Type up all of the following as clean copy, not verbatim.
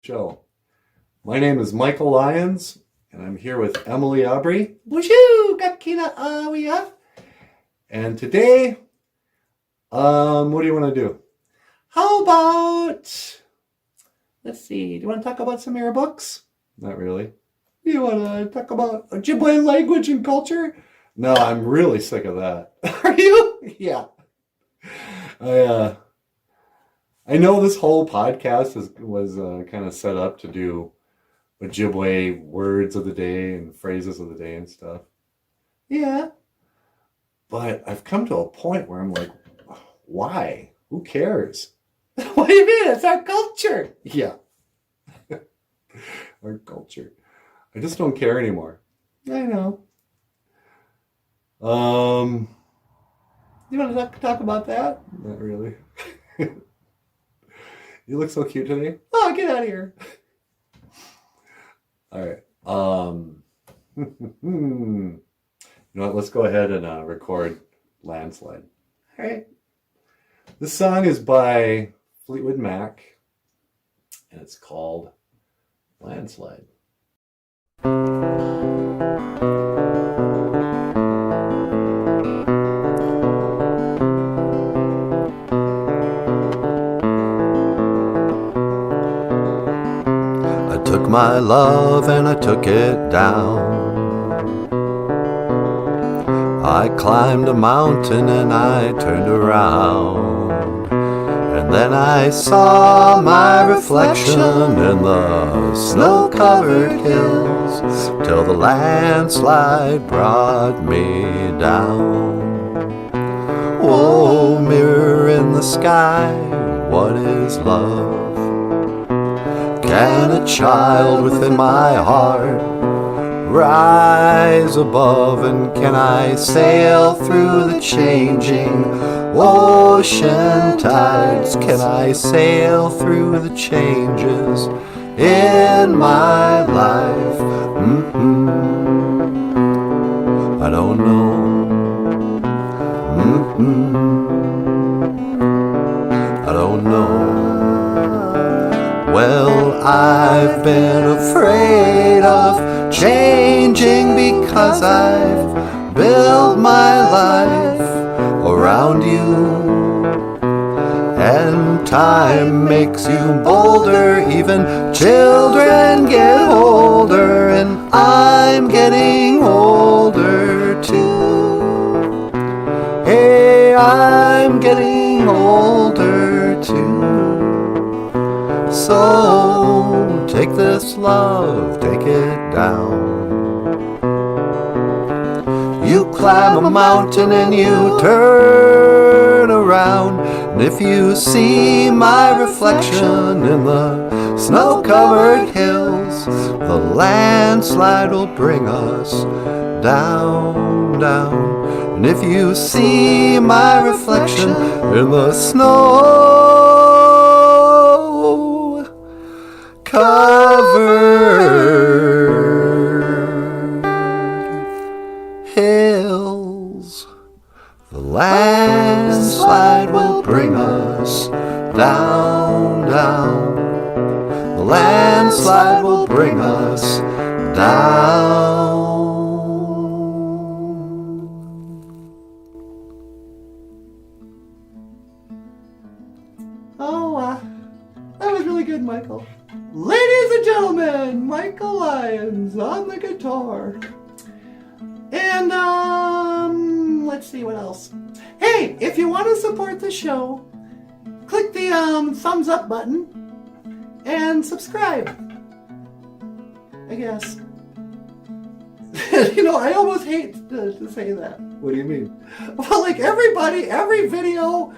Show. My name is Michael Lyons, and I'm here with Emily Aubrey. BOOZHOO! Kapkina Awiyah. And today, what do you want to do? How about, let's see, do you want to talk about some of your books? Not really. You want to talk about Ojibwe language and culture? No, I'm really sick of that. Are you? Yeah. I know this whole podcast was kind of set up to do Ojibwe words of the day and phrases of the day and stuff. Yeah. But I've come to a point where I'm like, why? Who cares? What do you mean? It's our culture. Yeah. Our culture. I just don't care anymore. I know. You want to talk about that? Not really. You look so cute today. Oh, get out of here. All right. You know what? Let's go ahead and record Landslide. All right. This song is by Fleetwood Mac, and it's called Landslide. I took my love and I took it down. I climbed a mountain and I turned around, and then I saw my reflection in the snow-covered hills, till the landslide brought me down. Oh, mirror in the sky, what is love? Can a child within my heart rise above, and can I sail through the changing ocean tides? Can I sail through the changes in my life? I don't know. I don't know. Well, I've been afraid of changing because I've built my life around you, and time makes you bolder. Even children get older, and I'm getting older too. Hey, I'm getting older too. So take this love, take it down. You climb a mountain and you turn around, and if you see my reflection in the snow-covered hills, the landslide will bring us down, down. And if you see my reflection in the snow-covered hills, the landslide will bring us down, down. The landslide will bring us down. Oh, that was really good, Michael. Ladies and gentlemen, Michael Lyons on the guitar. And, let's see what else. Hey, if you want to support the show, click the thumbs up button and subscribe, I guess. You know, I almost hate to say that. What do you mean? Well, like everybody, every video,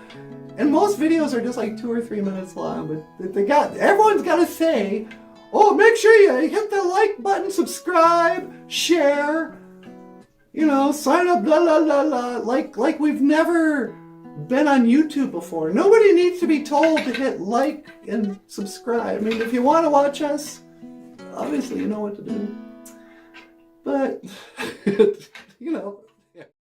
and most videos are just like 2 or 3 minutes long, but everyone's got to say, oh, make sure you hit the like button, subscribe, share, you know, sign up, blah, blah, blah, blah. Like we've never been on YouTube before. Nobody needs to be told to hit like and subscribe. I mean, if you want to watch us, obviously you know what to do. But, you know,